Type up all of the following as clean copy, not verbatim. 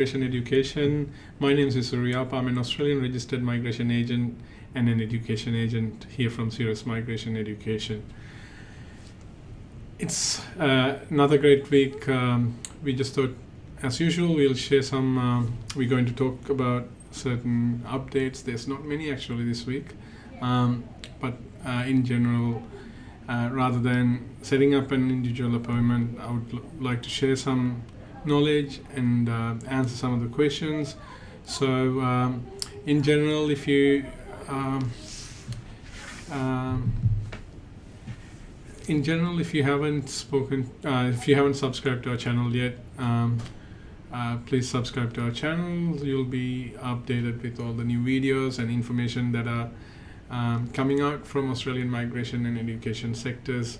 Migration Education. My name is Isuru Yapa. I'm an Australian registered migration agent and an education agent here from Sirus Migration Education. It's another great week. We just thought, as usual, we'll share some. We're going to talk about certain updates. There's not many actually this week, but in general, rather than setting up an individual appointment, I would like to share some knowledge and answer some of the questions. So in general, if you haven't subscribed to our channel yet, please subscribe to our channel. You'll be updated with all the new videos and information that are coming out from Australian migration and education sectors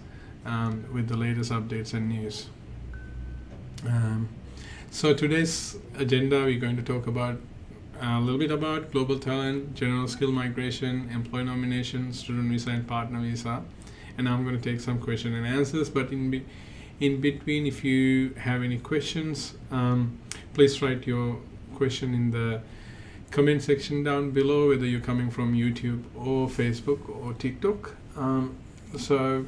with the latest updates and news. So today's agenda, we're going to talk about a little bit about global talent, general skill migration, employee nomination, student visa and partner visa, and I'm going to take some question and answers. But in between, if you have any questions, please write your question in the comment section down below, whether you're coming from YouTube or Facebook or TikTok. So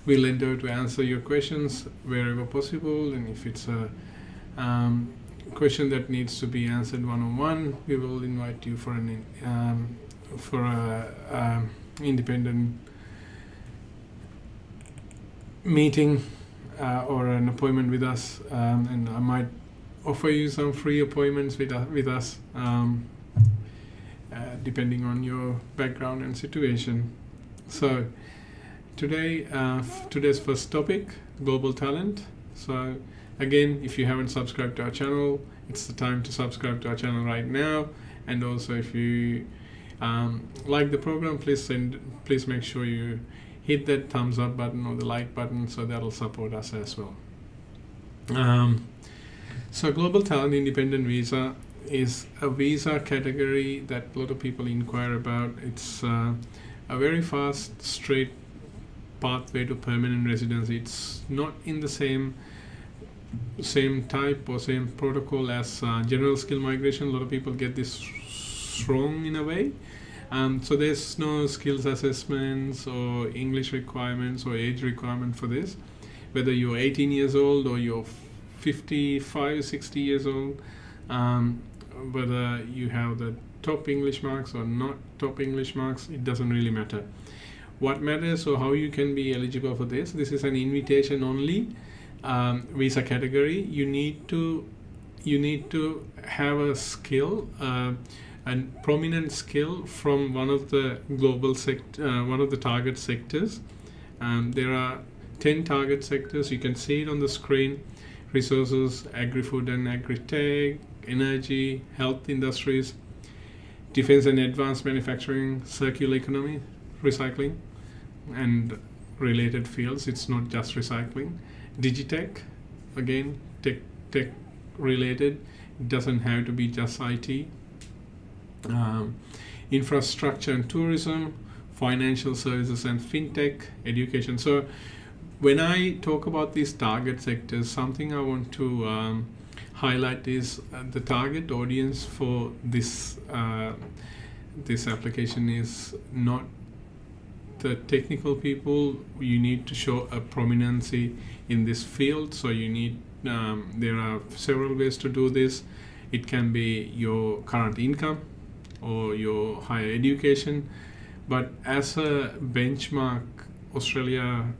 we'll endeavor to answer your questions wherever possible, and if it's a question that needs to be answered one-on-one, we will invite you for an independent meeting or an appointment with us, and I might offer you some free appointments with us, depending on your background and situation. So today's first topic, global talent. So again, if you haven't subscribed to our channel, it's the time to subscribe to our channel right now. And also, if you like the program, please make sure you hit that thumbs up button or the like button, so that'll support us as well. So global talent independent visa is a visa category that a lot of people inquire about. It's a very fast, straight pathway to permanent residency. It's not in the same type or same protocol as general skill migration. A lot of people get this wrong in a way. So there's no skills assessments or English requirements or age requirement for this. Whether you're 18 years old or you're 55, 60 years old, whether you have the top English marks or not top English marks, it doesn't really matter. What matters or how you can be eligible for this is an invitation only visa category. You need to have a skill, a prominent skill from one of the one of the target sectors. There are 10 target sectors. You can see it on the screen: resources, agri-food and agri-tech, energy, health industries, defense and advanced manufacturing, circular economy, recycling, and related fields. It's not just recycling. Digitech, again, tech related. It doesn't have to be just IT. Infrastructure and tourism, financial services and fintech, education. So when I talk about these target sectors, something I want to highlight is the target audience for this application is not the technical people. You need to show a prominency in this field. So you need, there are several ways to do this. It can be your current income or your higher education. But as a benchmark, Australian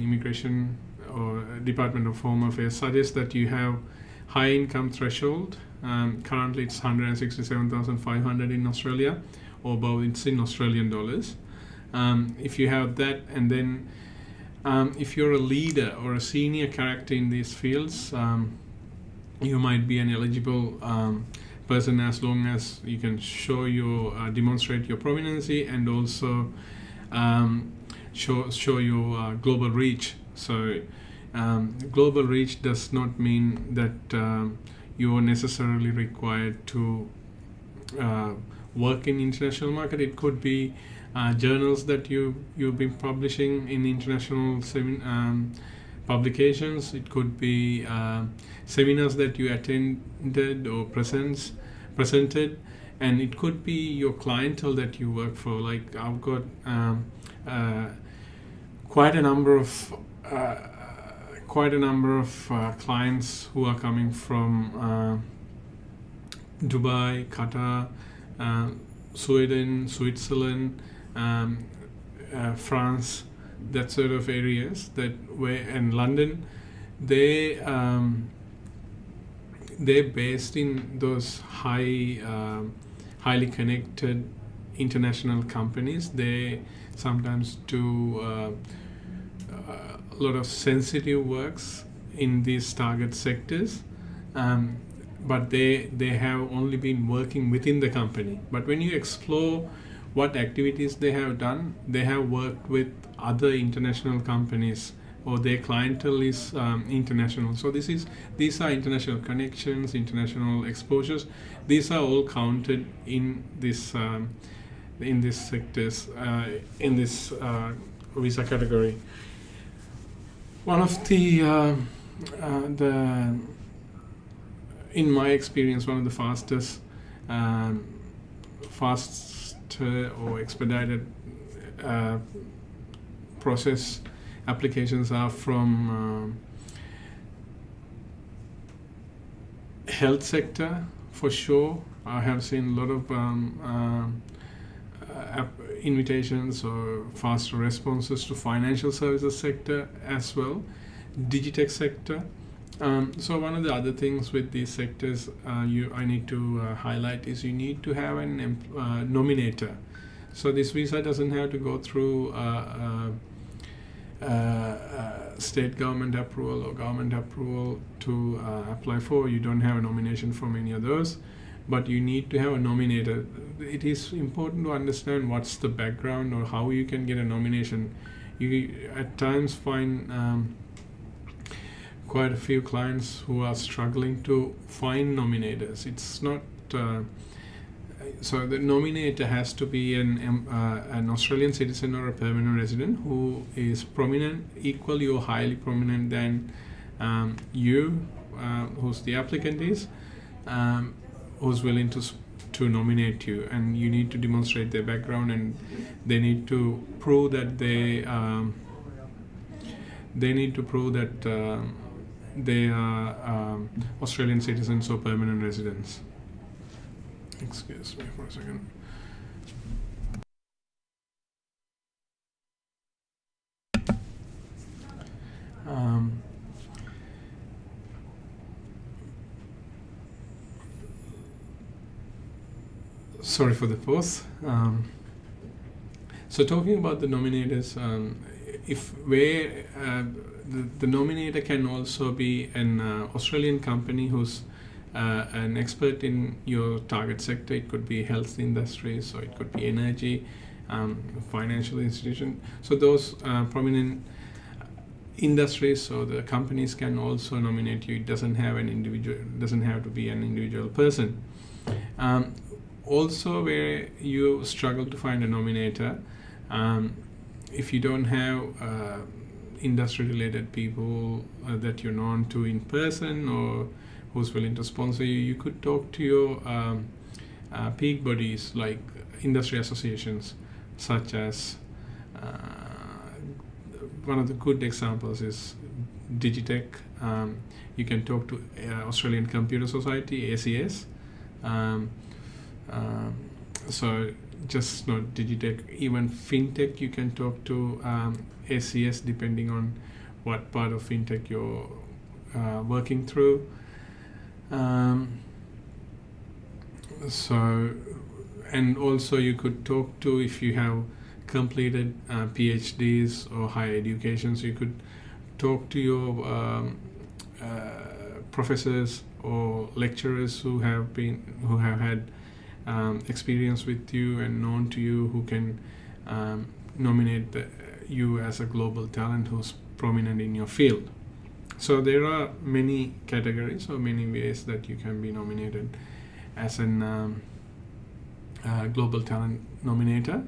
Immigration or Department of Home Affairs suggests that you have high income threshold. Currently it's 167,500 in Australia, or above. It's in Australian dollars. If you have that, and then if you're a leader or a senior character in these fields, you might be an eligible person, as long as you can show demonstrate your prominency and also show your global reach. So global reach does not mean that you are necessarily required to work in international market. It could be journals that you've been publishing in international publications, it could be seminars that you attended or presented, and it could be your clientele that you work for. Like I've got quite a number of clients who are coming from Dubai, Qatar, Sweden, Switzerland, France, that sort of areas, and London. They're based in those highly connected international companies. They sometimes do a lot of sensitive works in these target sectors, but they have only been working within the company. But when you explore what activities they have done, they have worked with other international companies, or their clientele is international. So these are international connections, international exposures. These are all counted in this sectors, in this visa category. One of the in my experience, one of the faster or expedited process applications are from health sector, for sure. I have seen a lot of invitations or faster responses to financial services sector as well, digitech sector. So one of the other things with these sectors I need to highlight is you need to have an nominator. So this visa doesn't have to go through state government approval or government approval to apply for. You don't have a nomination from any of those, but you need to have a nominator. It is important to understand what's the background or how you can get a nomination. You at times find quite a few clients who are struggling to find nominators. It's not so the nominator has to be an Australian citizen or a permanent resident who is prominent, equally or highly prominent than you, who's the applicant is, who's willing to nominate you, and you need to demonstrate their background, and they need to prove that they are Australian citizens or permanent residents. Excuse me for a second. Sorry for the pause. So talking about the nominators, the nominator can also be an Australian company who's an expert in your target sector. It could be health industry, so it could be energy, financial institution. So those prominent industries, so the companies can also nominate you. It doesn't have to be an individual person. Also, where you struggle to find a nominator, if you don't have industry-related people that you're known to in person or who's willing to sponsor you, you could talk to your peak bodies like industry associations, such as one of the good examples is Digitech. You can talk to Australian Computer Society, ACS. So just not Digitech, even FinTech, you can talk to ACS depending on what part of FinTech you're working through. So, and also you could talk to, if you have completed PhDs or higher educations, you could talk to your professors or lecturers who have had experience with you and known to you, who can nominate you as a global talent who's prominent in your field. So there are many categories or many ways that you can be nominated as an global talent nominator.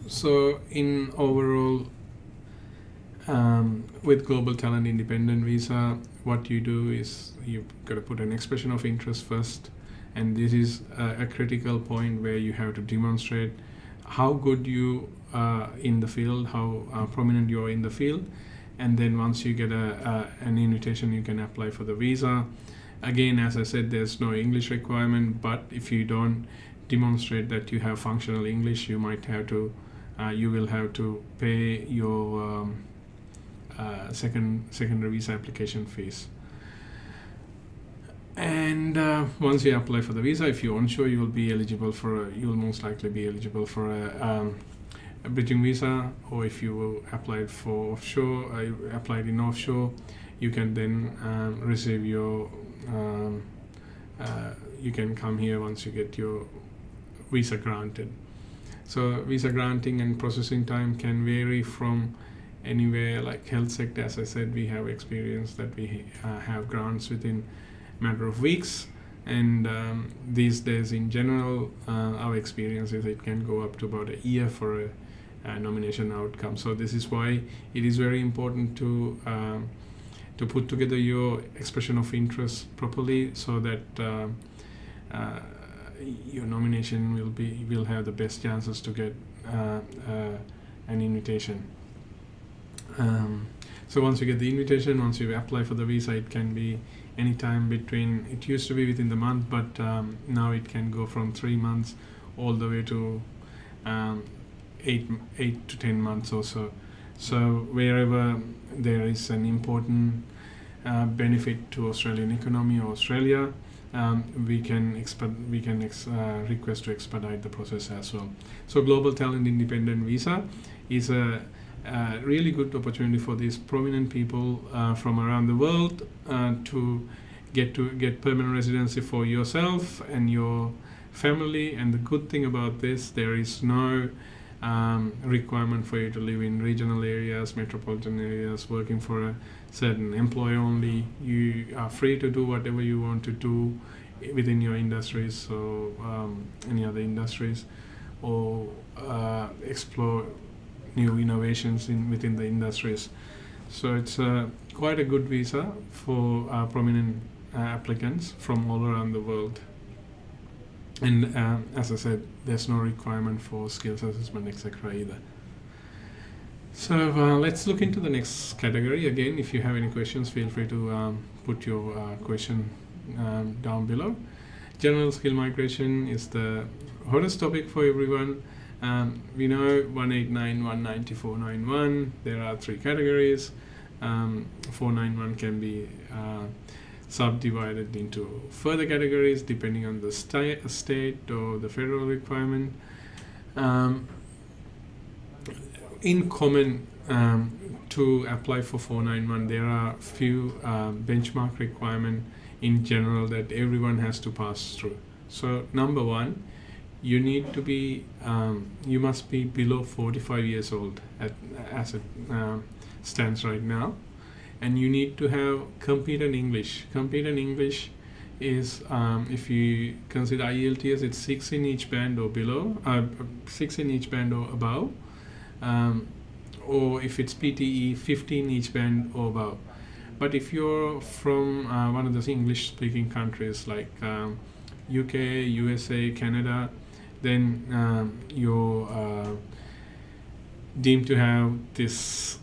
So in overall, With Global Talent Independent Visa, what you do is you've got to put an expression of interest first, and this is a critical point where you have to demonstrate how good you are in the field, how prominent you are in the field, and then once you get an invitation, you can apply for the visa. Again, as I said, there's no English requirement, but if you don't demonstrate that you have functional English, you might have to, you will have to pay your secondary visa application fees. And once you apply for the visa, if you're onshore, you will be eligible for you'll most likely be eligible for a bridging visa, or if you applied for offshore, applied in offshore, you can then receive your you can come here once you get your visa granted. So visa granting and processing time can vary from anywhere, like health sector, as I said, we have experience that we have grants within a matter of weeks, and these days in general our experience is it can go up to about a year for a nomination outcome. So this is why it is very important to put together your expression of interest properly, so that your nomination will have the best chances to get an invitation. So once you get the invitation, once you apply for the visa, it can be any time between, it used to be within the month, but now it can go from 3 months all the way to 8 to 10 months or so. So wherever there is an important benefit to Australian economy or Australia, we can request to expedite the process as well. So Global Talent Independent Visa is a really good opportunity for these prominent people from around the world to get permanent residency for yourself and your family. And the good thing about this, there is no requirement for you to live in regional areas, metropolitan areas, working for a certain employer only. You are free to do whatever you want to do within your industries or any other industries, or explore new innovations within the industries. So it's quite a good visa for prominent applicants from all around the world. And as I said, there's no requirement for skills assessment, etc. either. So let's look into the next category. Again, if you have any questions, feel free to put your question down below. General skill migration is the hottest topic for everyone. We know 189, 190, 491. There are 3 categories. 491 can be subdivided into further categories depending on the state or the federal requirement. In common to apply for 491, there are few benchmark requirements in general that everyone has to pass through. So number 1, you need to be you must be below 45 years old as it stands right now, and you need to have competent English. Competent English is, if you consider IELTS, it's 6 in each band or below, 6 in each band or above, or if it's PTE, 15 each band or above. But if you're from one of those English-speaking countries like UK, USA, Canada, then you're deemed to have this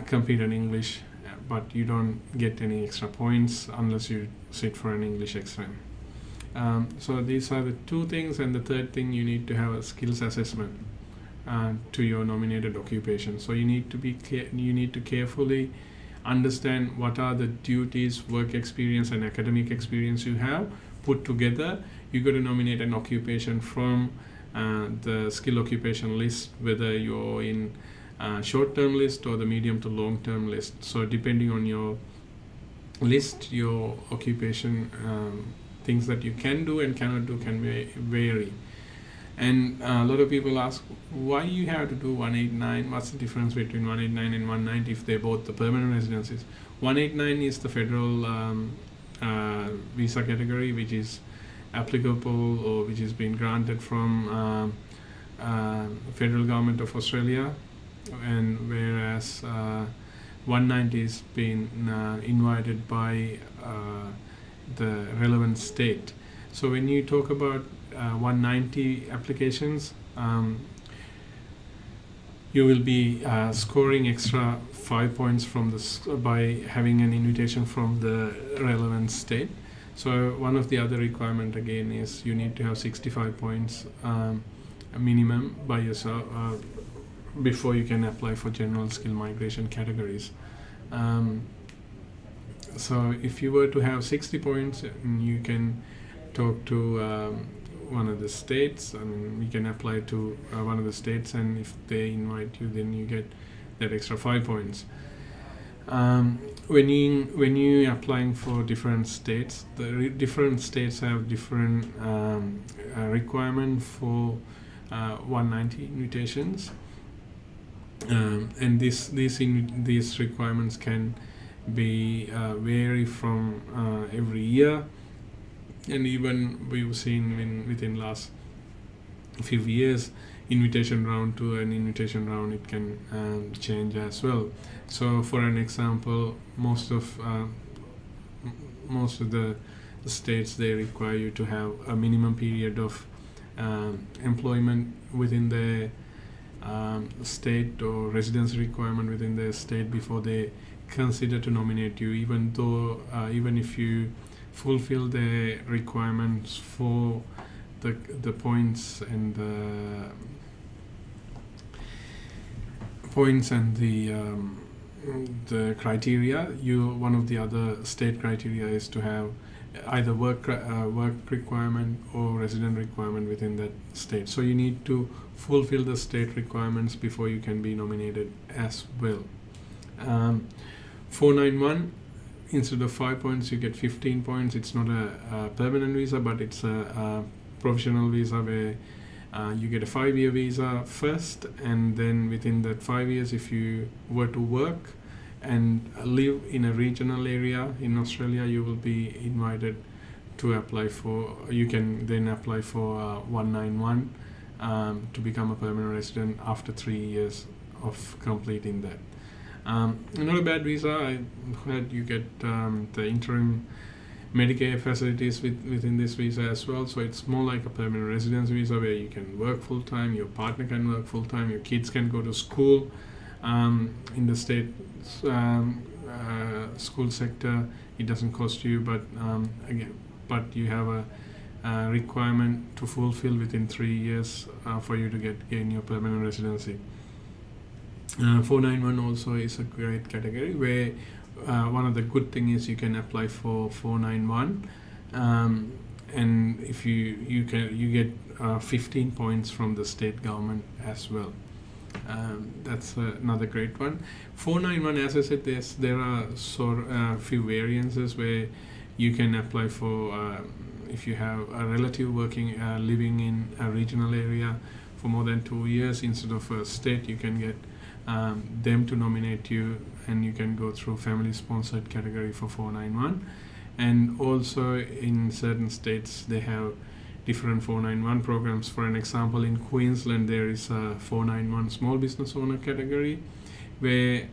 competent English, but you don't get any extra points unless you sit for an English exam. So these are the 2 things, and the third thing, you need to have a skills assessment to your nominated occupation. So you need to carefully understand what are the duties, work experience, and academic experience you have put together. You got to nominate an occupation from the skill occupation list, whether you're in short-term list or the medium to long-term list. So depending on your list, your occupation, things that you can do and cannot do can vary. And a lot of people ask, why you have to do 189? What's the difference between 189 and 190 if they're both the permanent residencies? 189 is the federal visa category, which is applicable or which is being granted from federal government of Australia, and whereas 190 is being invited by the relevant state. So when you talk about 190 applications, you will be scoring extra 5 points from by having an invitation from the relevant state. So one of the other requirement again is you need to have 65 points minimum by yourself before you can apply for general skill migration categories. So if you were to have 60 points, you can talk to one of the states. I mean, you can apply to one of the states, and if they invite you, then you get that extra 5 points. When you applying for different states, the different states have different requirement for 190 invitations, and these requirements can be vary from every year, and even we've seen within last few years, invitation round to an invitation round, it can change as well. So for an example, most of the states, they require you to have a minimum period of employment within the state, or residence requirement within the state before they consider to nominate you, even though even if you fulfill the requirements for the points and the criteria. One of the other state criteria is to have either work requirement or resident requirement within that state. So you need to fulfill the state requirements before you can be nominated as well. 491, instead of 5 points, you get 15 points. It's not a permanent visa, but it's a provisional visa where you get a 5-year visa first, and then within that 5 years, if you were to work and live in a regional area in Australia, you will be invited to apply for, you can then apply for 191 to become a permanent resident after 3 years of completing that. Not a bad visa. I heard you get the interim Medicare facilities within this visa as well. So it's more like a permanent residence visa where you can work full time, your partner can work full time, your kids can go to school in the state school sector. It doesn't cost you, but but you have a requirement to fulfill within 3 years for you to gain your permanent residency. 491 also is a great category where one of the good things is you can apply for 491, and if you get 15 points from the state government as well. That's another great one. 491, as I said, there are few variances where you can apply for if you have a relative living in a regional area for more than 2 years. Instead of a state, you can get them to nominate you, and you can go through family sponsored category for 491. And also in certain states they have different 491 programs. For an example, in Queensland there is a 491 small business owner category where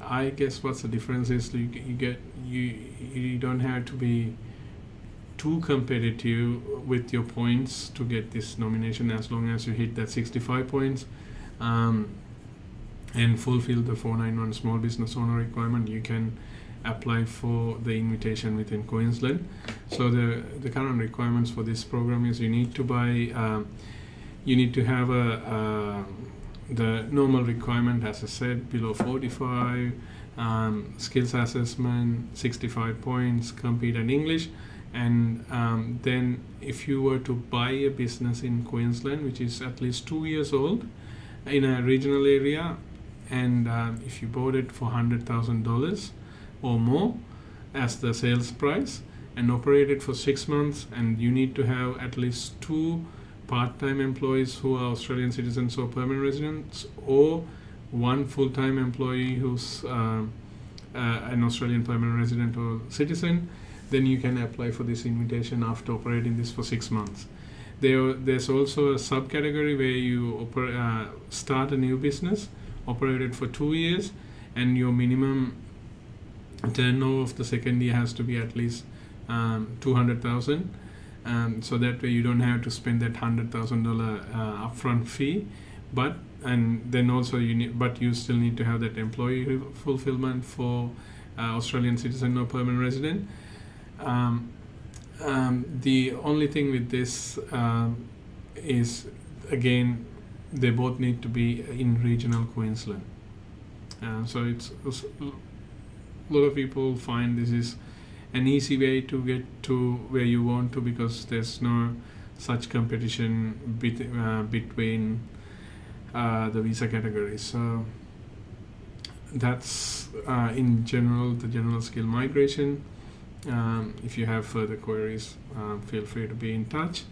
I guess what's the difference is you don't have to be too competitive with your points to get this nomination. As long as you hit that 65 points and fulfill the 491 small business owner requirement, you can apply for the invitation within Queensland. So the current requirements for this program is you need to have the normal requirement, as I said, below 45, skills assessment, 65 points, compete in English. And then if you were to buy a business in Queensland which is at least 2 years old in a regional area, and if you bought it for $100,000 or more as the sales price and operate it for 6 months, and you need to have at least 2 part-time employees who are Australian citizens or permanent residents, or 1 full-time employee who's an Australian permanent resident or citizen, then you can apply for this invitation after operating this for 6 months. There's also a subcategory where you start a new business, operate it for 2 years, and your minimum turnover of the second year has to be at least 200,000. So that way you don't have to spend that $100,000 upfront fee, and then also you still need to have that employee fulfillment for Australian citizen or permanent resident. The only thing with this is, again, they both need to be in regional Queensland. So it's a lot of people find this is an easy way to get to where you want to, because there's no such competition between the visa categories. So that's in general the general skill migration. If you have further queries, feel free to be in touch.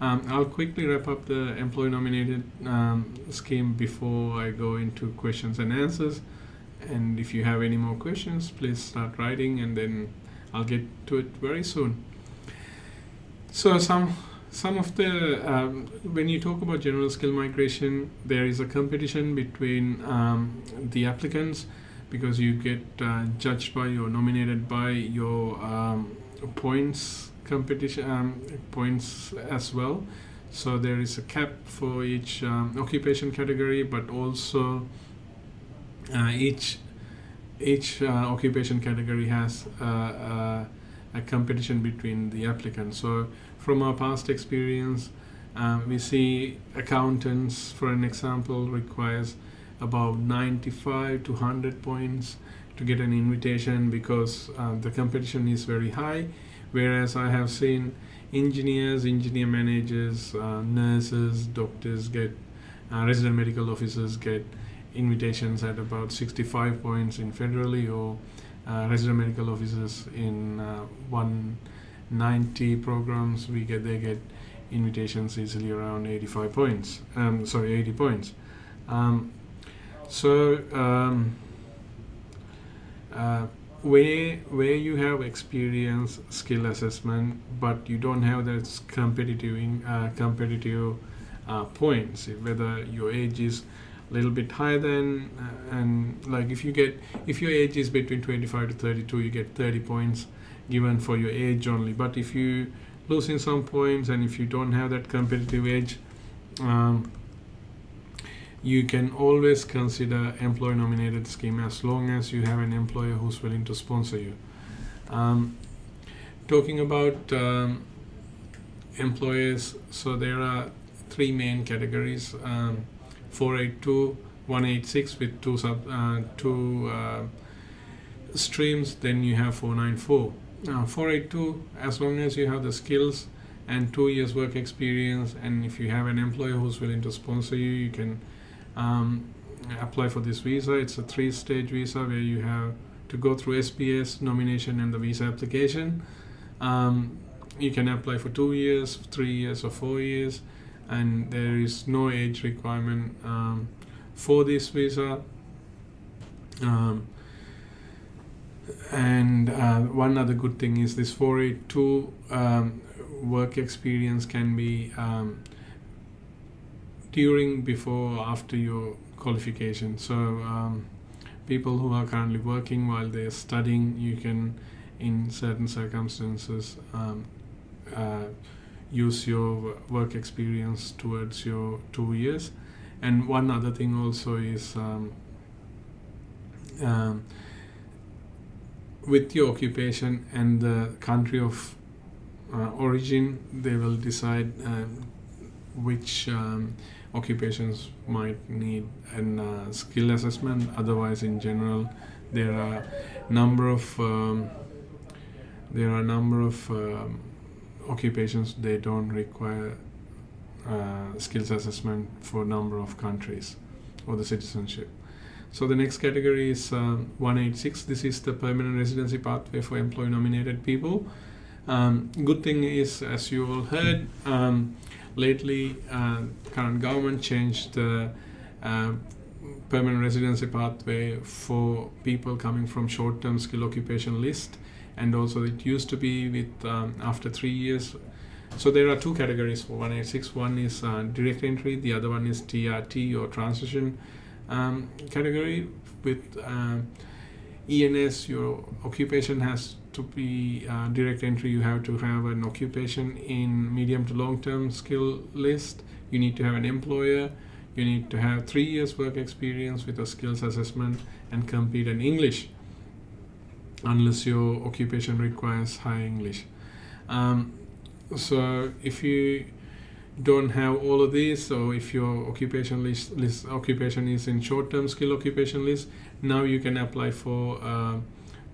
I'll quickly wrap up the employee nominated scheme before I go into questions and answers. And if you have any more questions, please start writing, and then I'll get to it very soon. So some of the when you talk about general skill migration, there is a competition between the applicants, because you get judged by or nominated by your points points as well. So there is a cap for each occupation category, but also each occupation category has a competition between the applicants. So from our past experience, we see accountants, for an example, requires about 95 to 100 points to get an invitation, because the competition is very high. Whereas I have seen engineer managers, nurses, doctors get, resident medical officers get invitations at about 65 points in federally, or resident medical officers in 190 programs, they get invitations easily around 80 points. Where you have experience skill assessment, but you don't have that competitive points, whether your age is a little bit higher than, and like if your age is between 25 to 32, you get 30 points given for your age only. But if you losing some points, and if you don't have that competitive age, you can always consider employee nominated scheme, as long as you have an employer who's willing to sponsor you. Talking about employers, so there are three main categories: 482, 186 with two streams. Then you have 494. 482, as long as you have the skills and 2 years work experience, and if you have an employer who's willing to sponsor you, you can apply for this visa. It's a 3-stage visa where you have to go through SPS, nomination, and the visa application. You can apply for 2 years, 3 years, or 4 years, and there is no age requirement for this visa. And one other good thing is this 482 work experience can be during, before, after your qualification. So people who are currently working while they're studying, you can, in certain circumstances, use your work experience towards your 2 years. And one other thing also is with your occupation and the country of origin, they will decide which occupations might need a skill assessment. Otherwise, in general, there are number of occupations they don't require skills assessment for number of countries or the citizenship. So the next category is 186. This is the permanent residency pathway for employee nominated people. Good thing is, as you all heard, lately current government changed the permanent residency pathway for people coming from short-term skill occupation list, and also it used to be with after 3 years. So there are two categories for 186. One is direct entry, the other one is TRT or transition category. With ENS, your occupation has to be direct entry. You have to have an occupation in medium to long term skill list. You need to have an employer. You need to have 3 years work experience with a skills assessment and compete in English, unless your occupation requires high English. So if you don't have all of these, so if your occupation occupation is in short-term skill occupation list, now you can apply for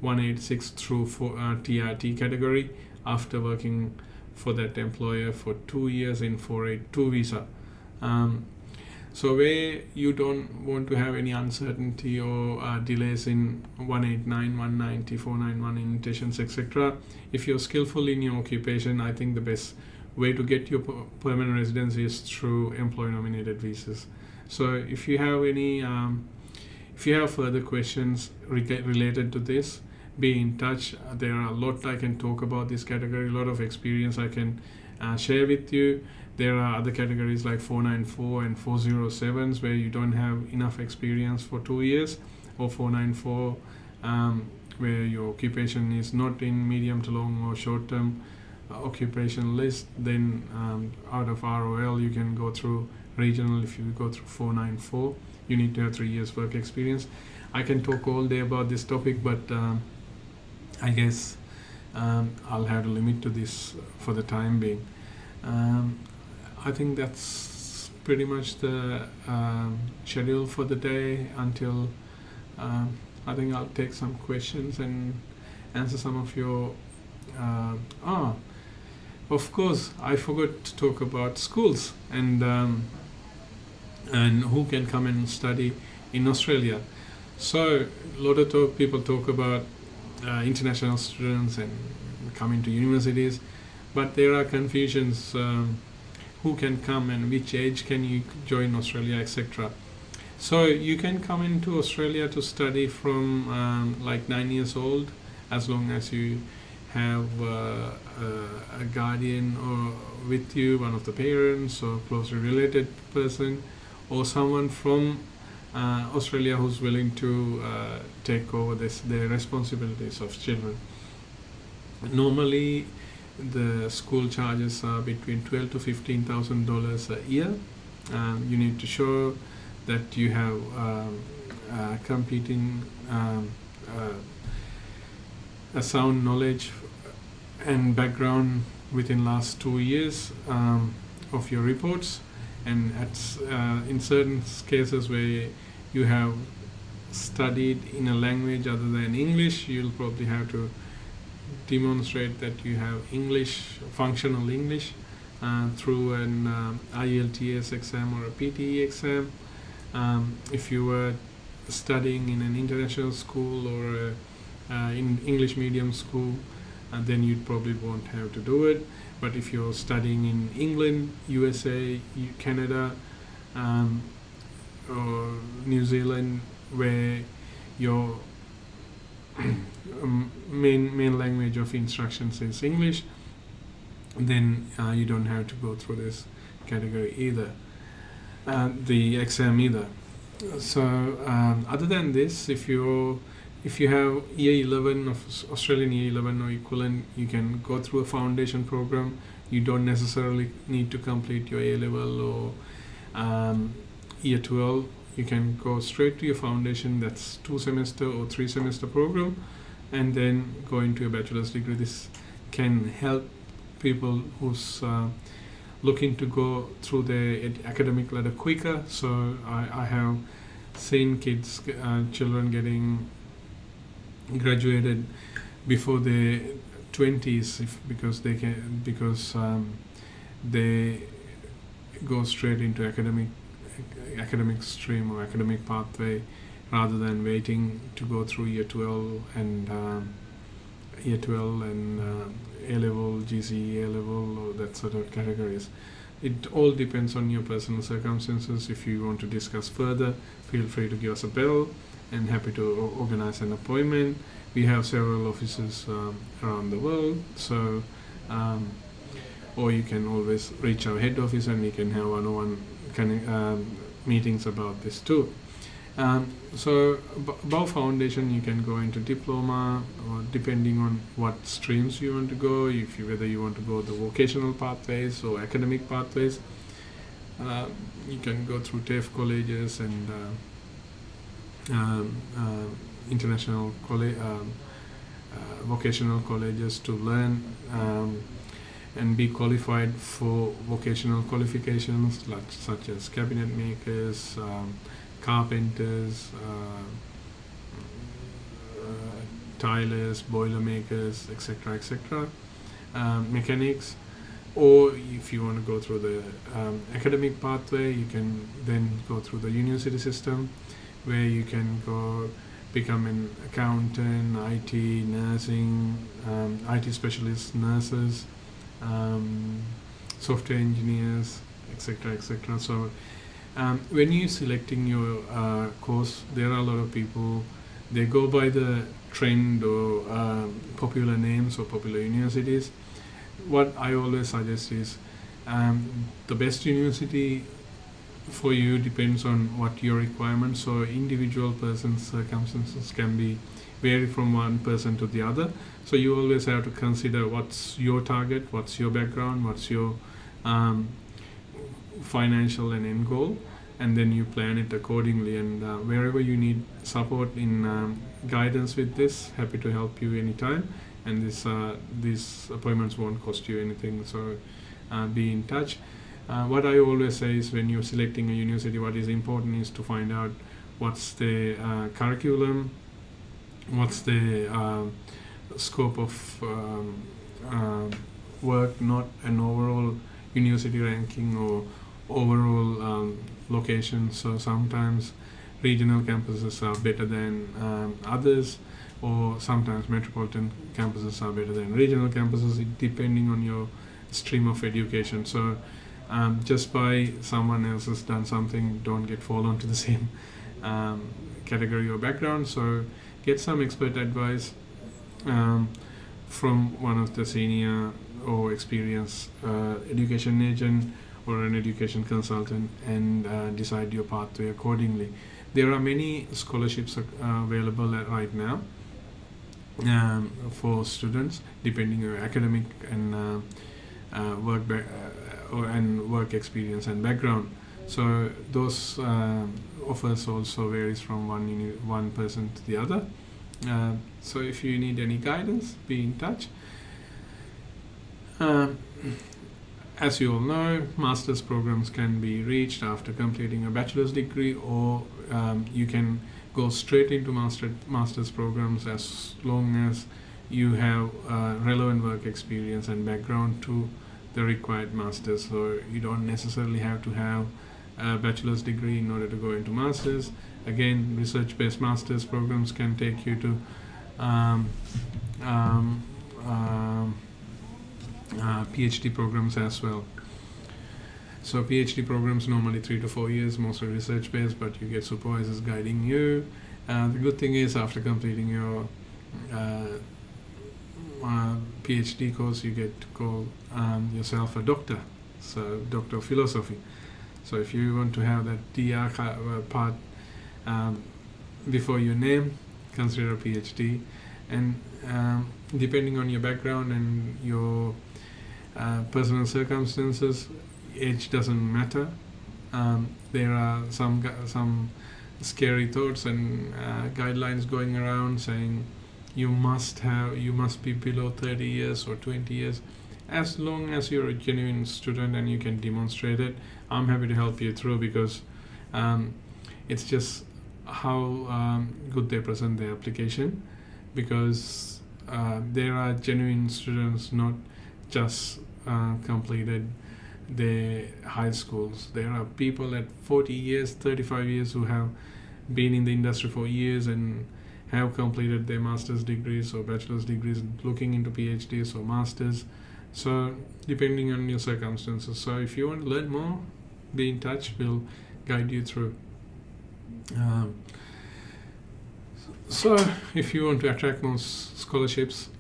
186 through TRT category after working for that employer for 2 years in 482 visa. So where you don't want to have any uncertainty or delays in 189, 190, 491 invitations, etc. If you're skillful in your occupation, I think the best way to get your permanent residency is through employer-nominated visas. So if you have any, if you have further questions related to this, be in touch. There are a lot I can talk about this category, a lot of experience I can share with you. There are other categories like 494 and 407s where you don't have enough experience for 2 years, or 494 where your occupation is not in medium to long or short term occupation list. Then out of ROL you can go through regional. If you go through 494, you need to have 3 years work experience. I can talk all day about this topic, but I guess I'll have to limit to this for the time being. I think that's pretty much the schedule for the day until I think I'll take some questions and answer some of your of course I forgot to talk about schools and who can come and study in Australia. So a lot of people talk about international students and coming to universities, but there are confusions. Who can come and which age can you join Australia, etc. So you can come into Australia to study from like 9 years old, as long as you have a guardian or with you, one of the parents or closely related person, or someone from Australia who's willing to take over the responsibilities of children. Normally, the school charges are between $12,000 to $15,000 a year. You need to show that you have competing a sound knowledge and background within last 2 years of your reports, and in certain cases where you have studied in a language other than English, you'll probably have to demonstrate that you have English, functional English, through an IELTS exam or a PTE exam. If you were studying in an international school or in English medium school, then you probably won't have to do it. But if you're studying in England, USA, Canada, or New Zealand, where your main language of instructions is English, then you don't have to go through this category either, the exam either. So other than this, if you have year 11 of Australian year 11 or equivalent, you can go through a foundation program. You don't necessarily need to complete your A level or year 12. You can go straight to your foundation. That's 2 semester or 3 semester program, and then go into a bachelor's degree. This can help people who's looking to go through the academic ladder quicker. So I have seen children getting graduated before their 20s because they go straight into academic stream or academic pathway rather than waiting to go through year 12 and A level, GCE A level, or that sort of categories. It all depends on your personal circumstances. If you want to discuss further, feel free to give us a bell, and happy to organize an appointment. We have several offices around the world, so or you can always reach our head office and we can have one-on-one meetings about this too. So above foundation, you can go into diploma, or depending on what streams you want to go. Whether you want to go the vocational pathways or academic pathways, you can go through TAFE colleges and international vocational colleges to learn and be qualified for vocational qualifications such as cabinet makers, carpenters, tilers, boiler makers, etc., mechanics. Or if you want to go through the academic pathway, you can then go through the university system, where you can go become an accountant, IT, nursing, IT specialists, nurses, software engineers, etc. So when you're selecting your course, there are a lot of people, they go by the trend or popular names or popular universities. What I always suggest is the best university for you depends on what your requirements. So individual person's circumstances can be vary from one person to the other. So you always have to consider what's your target, what's your background, what's your financial and end goal, and then you plan it accordingly. And wherever you need support in guidance with this, happy to help you anytime. And these appointments won't cost you anything. So be in touch. What I always say is, when you're selecting a university, what is important is to find out what's the curriculum, what's the scope of work, not an overall university ranking or overall location. So sometimes regional campuses are better than others, or sometimes metropolitan campuses are better than regional campuses, depending on your stream of education. So just by someone else has done something, don't fall onto the same category or background. So get some expert advice from one of the senior or experienced education agent or an education consultant, and decide your pathway accordingly. There are many scholarships available right now for students, depending on your academic and work experience and background. So those offers also varies from one person to the other. So if you need any guidance, be in touch. As you all know, master's programs can be reached after completing a bachelor's degree, or you can go straight into master's programs as long as you have relevant work experience and background to the required master's. So you don't necessarily have to have a bachelor's degree in order to go into master's. Again, research-based master's programs can take you to PhD programs as well. So PhD programs normally 3 to 4 years, mostly research-based, but you get supervisors guiding you. The good thing is, after completing your PhD course, you get to call yourself a doctor, so Doctor of Philosophy. So if you want to have that DR part before your name, consider a PhD. And depending on your background and your personal circumstances, age doesn't matter. There are some scary thoughts and guidelines going around saying you must be below 30 years or 20 years. As long as you're a genuine student and you can demonstrate it, I'm happy to help you through, because it's just how good they present their application. Because there are genuine students, not just completed their high schools. There are people at 40 years, 35 years who have been in the industry for years and have completed their master's degrees or bachelor's degrees, looking into PhDs or masters. So depending on your circumstances. So if you want to learn more, be in touch. We'll guide you through. So if you want to attract more scholarships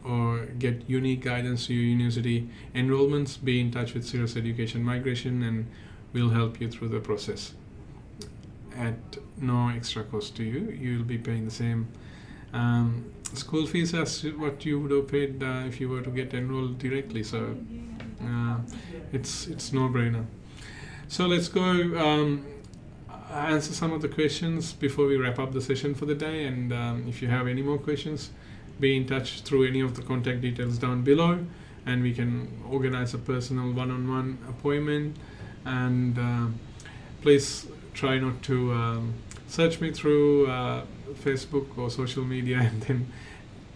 or get unique guidance to your university enrollments, be in touch with Sirus Education Migration, and we'll help you through the process. at no extra cost to you. You will be paying the same school fees as what you would have paid if you were to get enrolled directly. So it's no-brainer. So let's go answer some of the questions before we wrap up the session for the day. And if you have any more questions, be in touch through any of the contact details down below, and we can organize a personal one-on-one appointment. And please try not to search me through Facebook or social media and then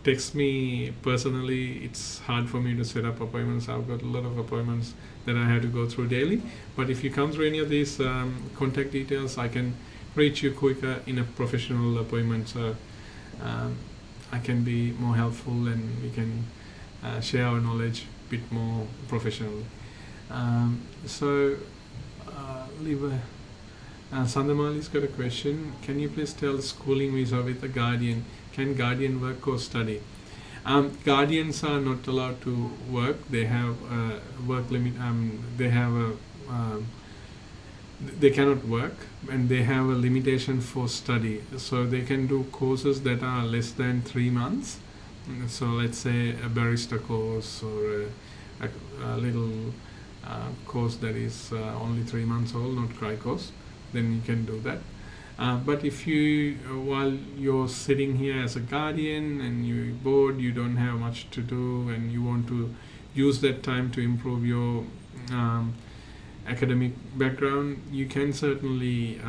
text me personally. It's hard for me to set up appointments. I've got a lot of appointments that I have to go through daily. But if you come through any of these contact details, I can reach you quicker in a professional appointment. So I can be more helpful, and we can share our knowledge a bit more professionally. Sandamali's got a question. Can you please tell schooling visa with a guardian? Can guardian work or study? Guardians are not allowed to work. They have a work limit. They cannot work, and they have a limitation for study. So they can do courses that are less than 3 months. So let's say a barista course, or a little course that is only 3 months old, not cry course. Then you can do that. But if you, while you're sitting here as a guardian and you're bored, you don't have much to do, and you want to use that time to improve your academic background, you can certainly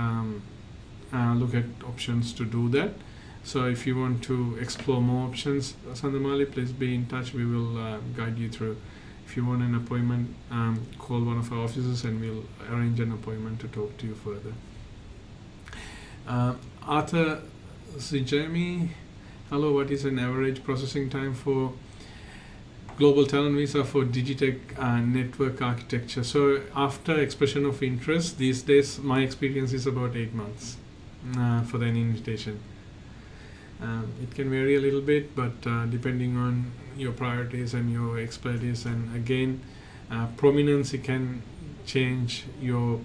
look at options to do that. So if you want to explore more options, Sandamali, please be in touch. We will guide you through. If you want an appointment, call one of our offices and we'll arrange an appointment to talk to you further. Arthur Zijemi, hello, what is an average processing time for Global Talent Visa for Digitech network architecture? So after expression of interest, these days my experience is about 8 months for an invitation. It can vary a little bit, but depending on your priorities and your expertise, and again, prominence, it can change your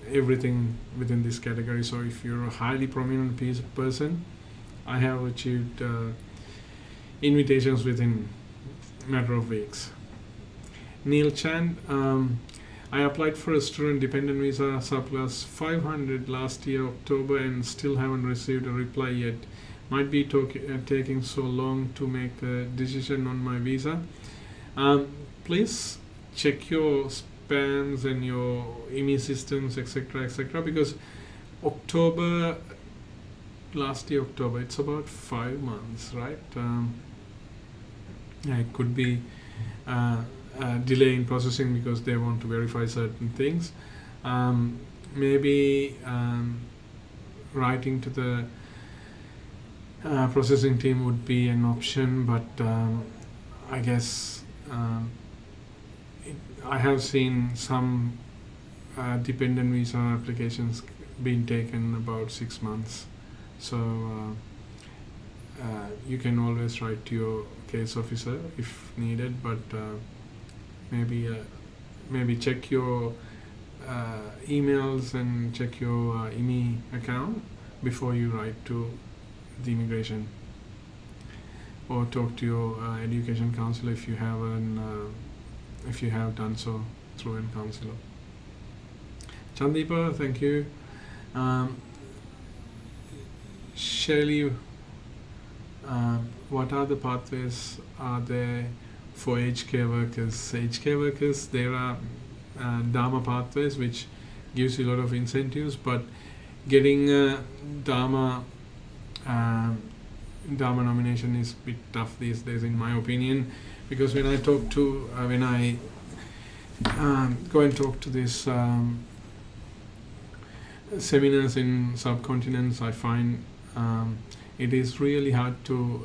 everything within this category. So if you're a highly prominent person, I have achieved invitations within a matter of weeks. Neil Chand, I applied for a student dependent visa surplus 500 last year October and still haven't received a reply yet. Might be taking so long to make a decision on my visa. Please check your spams and your IME systems, etc., because last year October, it's about 5 months, right? It could be delay in processing because they want to verify certain things. Maybe writing to the processing team would be an option, but I guess I have seen some dependent visa applications being taken about 6 months. So you can always write to your case officer if needed, but maybe check your emails and check your IME account before you write to the immigration, or talk to your education counselor if you have done so through a counselor. Chandeepa, thank you. Shirley, what are the pathways are there for aged care workers? Aged care workers, there are Dharma pathways which gives you a lot of incentives, but getting Dharma nomination is a bit tough these days, in my opinion, because when I talk to go and talk to these seminars in subcontinents, I find it is really hard to,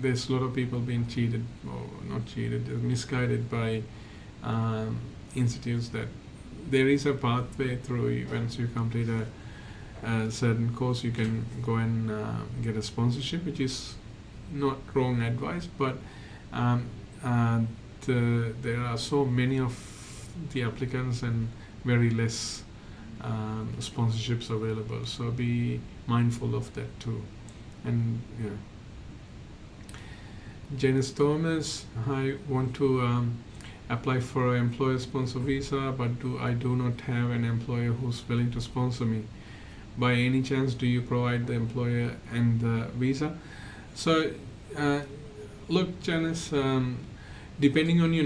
there's a lot of people being cheated, or not cheated, misguided by institutes that there is a pathway through. Once you complete a certain course, you can go and get a sponsorship, which is not wrong advice, but there are so many of the applicants and very less sponsorships available. So be mindful of that too. And yeah. Janice Thomas, I want to apply for an employer sponsor visa, but I do not have an employer who's willing to sponsor me. By any chance, do you provide the employer and the visa? So look, Janice, depending on your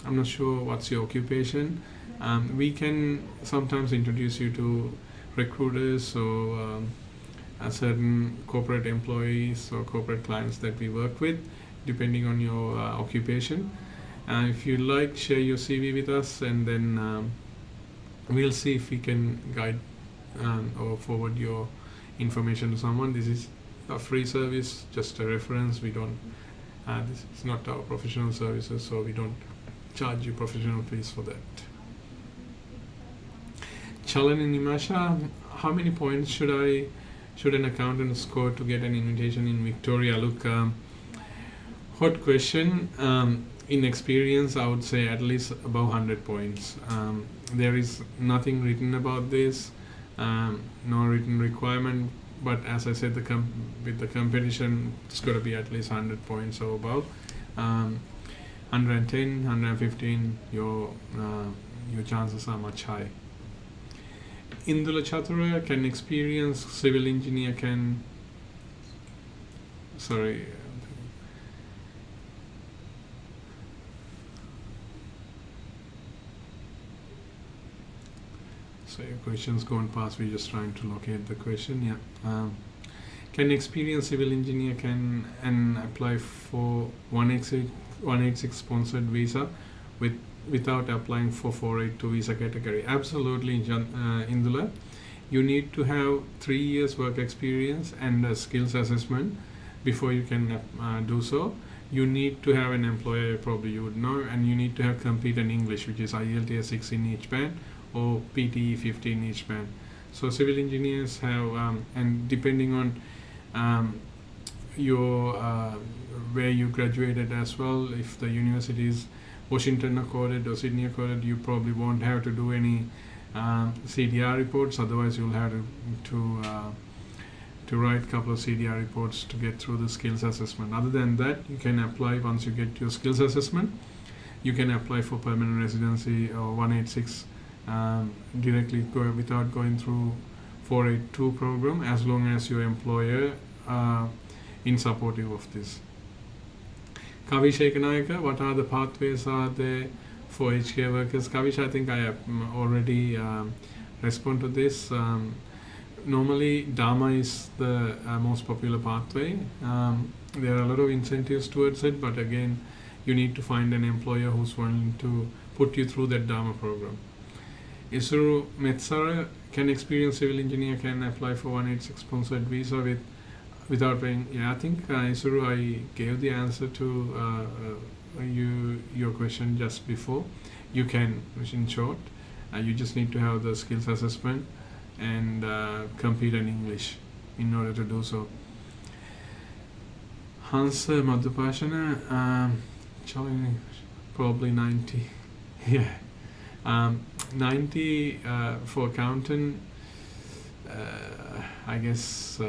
I'm not sure what's your occupation. We can sometimes introduce you to recruiters or certain corporate employees or corporate clients that we work with, depending on your occupation. If you like, share your CV with us, and then we'll see if we can guide or forward your information to someone. This is a free service, just a reference. We don't. This is not our professional services, so we don't charge you professional fees for that. Chalan and Nimasha, how many points should an accountant score to get an invitation in Victoria? Look, hot question. In experience, I would say at least above 100 points. There is nothing written about this, no written requirement. But as I said, with the competition, it's got to be at least 100 points or above. 110, 115, your chances are much high. Indula Chatura, can experienced civil engineer can. Sorry. So your question's gone past. We're just trying to locate the question. Yeah. Can experienced civil engineer can apply for 186 sponsored visa without applying for 482 visa category? Absolutely, Indula. You need to have 3 years work experience and a skills assessment before you can do so. You need to have an employer, probably you would know, and you need to have competent English, which is IELTS 6 in each band or PTE 15 each band. So civil engineers have, and depending on your where you graduated as well, if the university is Washington accorded or Sydney accorded, you probably won't have to do any CDR reports. Otherwise, you'll have to write a couple of CDR reports to get through the skills assessment. Other than that, you can apply once you get your skills assessment. You can apply for permanent residency or 186 directly without going through 482 program, as long as your employer in supportive of this. Kavish Ekanayaka, what are the pathways are there for HK workers? Kavish, I think I have already responded to this. Normally, Dharma is the most popular pathway. There are a lot of incentives towards it, but again, you need to find an employer who's willing to put you through that Dharma program. Isuru Metsara, can experienced civil engineer can apply for 186 sponsored visa without paying? Yeah, I think Isuru, I gave the answer to your question just before. You can, in short, you just need to have the skills assessment and compete in English in order to do so. Hansa Madhupashana, probably 90. Yeah. 90 for accountant, I guess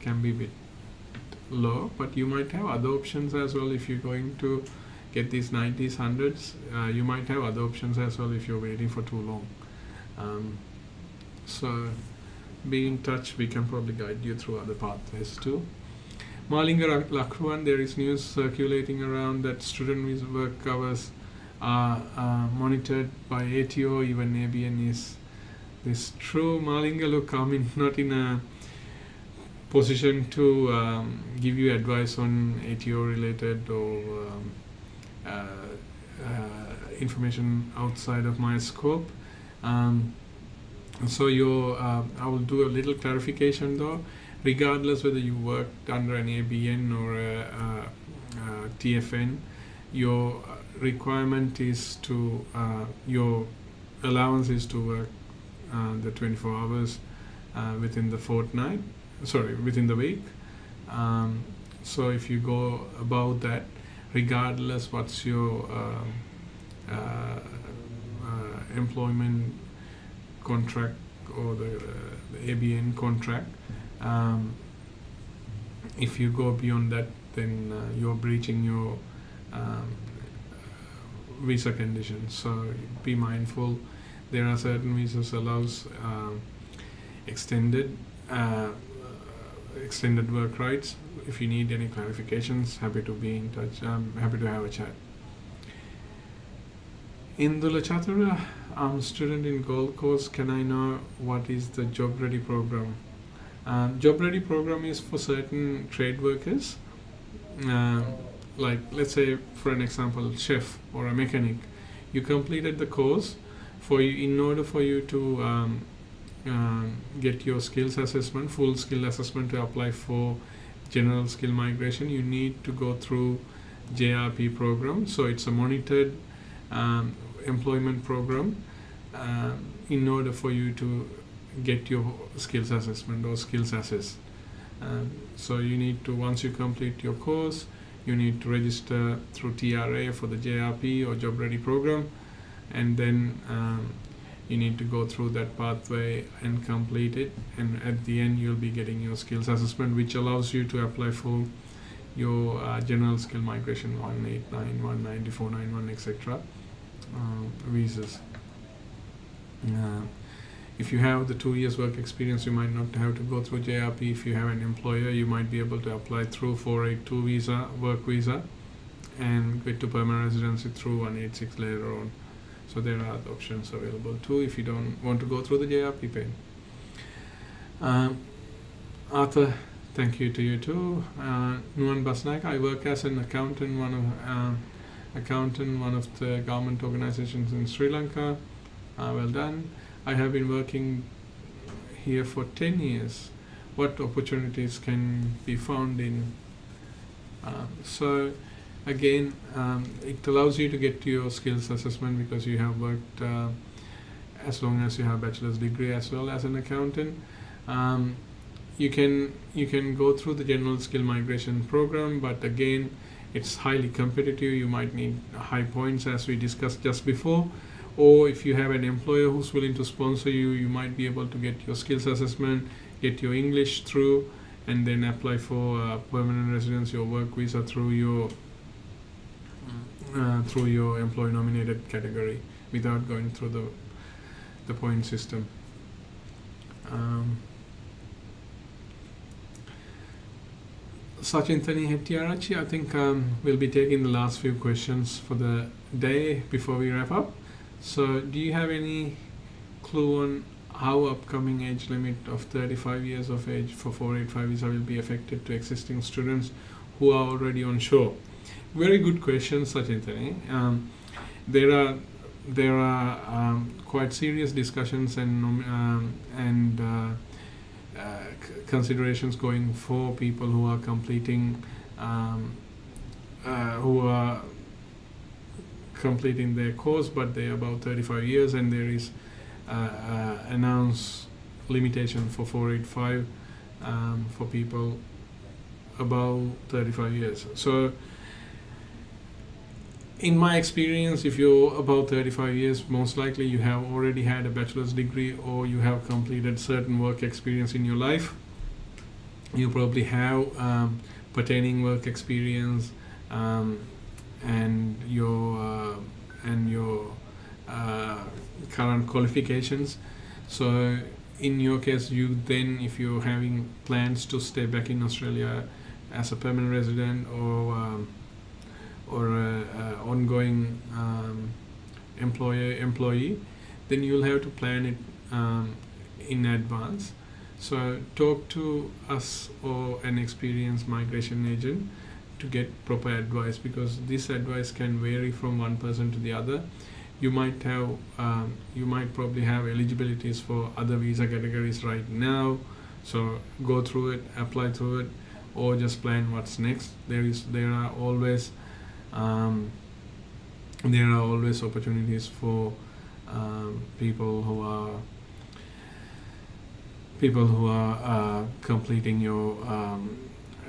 can be a bit low, but you might have other options as well. If you're going to get these 90s, 100s, you might have other options as well if you're waiting for too long. So be in touch, we can probably guide you through other pathways too. Malinga Lakruan, there is news circulating around that student visa work covers are monitored by ATO, even ABN. Is this true? Malinga, look, I'm not in a position to give you advice on ATO related or information outside of my scope. So I will do a little clarification though. Regardless whether you worked under an ABN or a TFN, your requirement is to your allowance is to work the 24 hours within the fortnight. Within the week. So if you go above that, regardless what's your employment contract or the ABN contract. If you go beyond that, then you're breaching your visa conditions. So be mindful. There are certain visas allows extended work rights. If you need any clarifications, happy to be in touch. I'm happy to have a chat. Indula Chatura, I'm a student in Gold Coast. Can I know what is the Job Ready program? Job Ready program is for certain trade workers. Like, let's say, for an example, chef or a mechanic. You completed the course. In order for you to get your skills assessment, full skill assessment to apply for general skill migration, you need to go through JRP program. So it's a monitored employment program in order for you to get your skills assessment or skills assessed. So you need to, once you complete your course, you need to register through TRA for the JRP or Job Ready program, and then you need to go through that pathway and complete it, and at the end you'll be getting your skills assessment, which allows you to apply for your general skill migration 189, 190, 491, etc. Visas. If you have the 2 years work experience, you might not have to go through JRP. If you have an employer, you might be able to apply through 482 visa, work visa, and get to permanent residency through 186 later on. So there are other options available too if you don't want to go through the JRP pen. Arthur, thank you to you too. Nuan Basnaika, I work as an accountant, one of the government organizations in Sri Lanka. Well done. I have been working here for 10 years. What opportunities can be found in? So again, it allows you to get to your skills assessment because you have worked as long as you have a bachelor's degree as well as an accountant. You can go through the general skill migration program, but again, it's highly competitive. You might need high points, as we discussed just before. Or if you have an employer who's willing to sponsor you, you might be able to get your skills assessment, get your English through, and then apply for permanent residency or work visa through your employee nominated category without going through the point system. Sachintani Hettiarachi, I think we'll be taking the last few questions for the day before we wrap up. So do you have any clue on how upcoming age limit of 35 years of age for 485 visa will be affected to existing students who are already on shore? Very good question, Sachintani. There are quite serious discussions and considerations going for people who are completing their course, but they are about 35 years, and there is announced limitation for 485 for people above 35 years. So in my experience, if you're about 35 years, most likely you have already had a bachelor's degree or you have completed certain work experience in your life. You probably have pertaining work experience and your current qualifications. So in your case, if you're having plans to stay back in Australia as a permanent resident or ongoing employee, then you'll have to plan it in advance. So talk to us or an experienced migration agent to get proper advice, because this advice can vary from one person to the other. You might probably have eligibilities for other visa categories right now, so go through it, apply through it, or just plan what's next. There are always opportunities for people who are completing your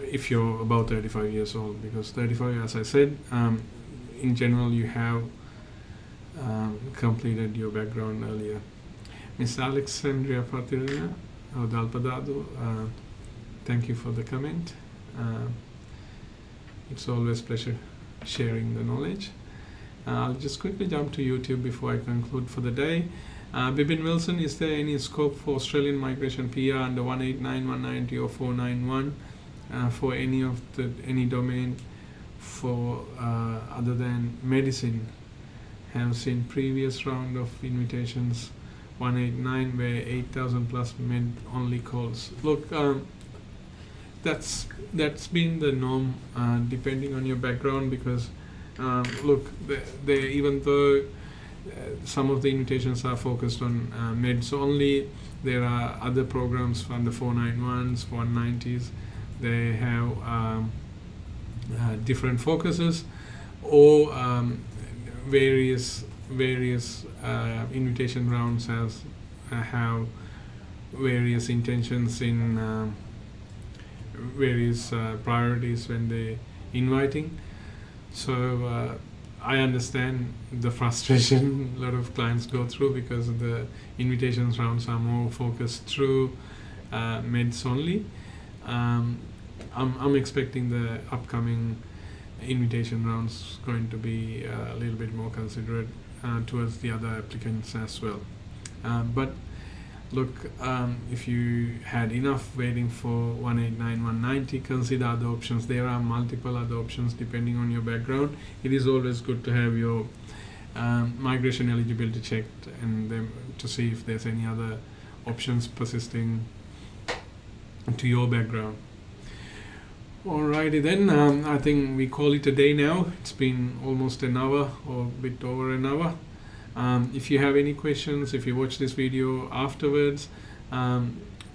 if you're about 35 years old, because 35, as I said, in general you have completed your background earlier. Miss Alexandria Patirina Dalpadado, thank you for the comment. It's always pleasure sharing the knowledge. I'll just quickly jump to YouTube before I conclude for the day. Bibin Wilson, is there any scope for Australian migration PR under 189, 190 or 491 for any domain for other than medicine? Have seen previous round of invitations 189 where 8,000 plus med only calls. Look, that's been the norm depending on your background, because look, even though some of the invitations are focused on meds only, there are other programs from the 491s, 190s. They have different focuses, or various invitation rounds have various intentions in various priorities when they inviting. So I understand the frustration a lot of clients go through, because the invitations rounds are more focused through meds only. I'm expecting the upcoming invitation rounds going to be a little bit more considerate towards the other applicants as well. But look, if you had enough waiting for 189, 190, consider other options. There are multiple other options depending on your background. It is always good to have your migration eligibility checked, and then to see if there's any other options persisting to your background. Alrighty then, I think we call it a day now. It's been almost an hour, or a bit over an hour. If you have any questions, if you watch this video afterwards,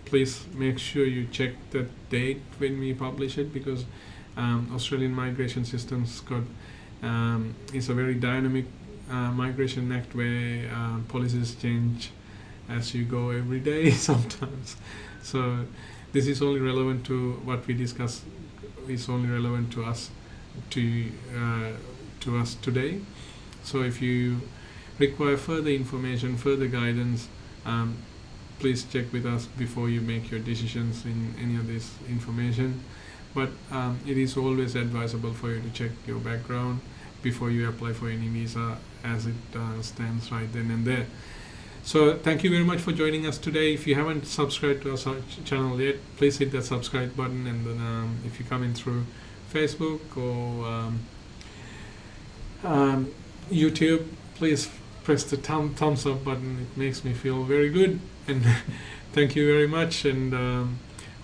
please make sure you check the date when we publish it, because Australian Migration Systems got is a very dynamic migration act where policies change as you go every day sometimes. So this is only relevant to what we discuss. Is only relevant to us today. So if you require further information, further guidance, please check with us before you make your decisions in any of this information. But it is always advisable for you to check your background before you apply for any visa, as it stands right then and there. So thank you very much for joining us today. If you haven't subscribed to our channel yet, please hit that subscribe button, and then if you come in through Facebook or YouTube, please press the thumbs up button. It makes me feel very good, and thank you very much, and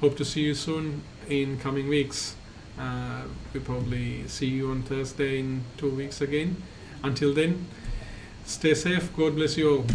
hope to see you soon in coming weeks. We'll probably see you on Thursday in 2 weeks again. Until then, stay safe. God bless you all.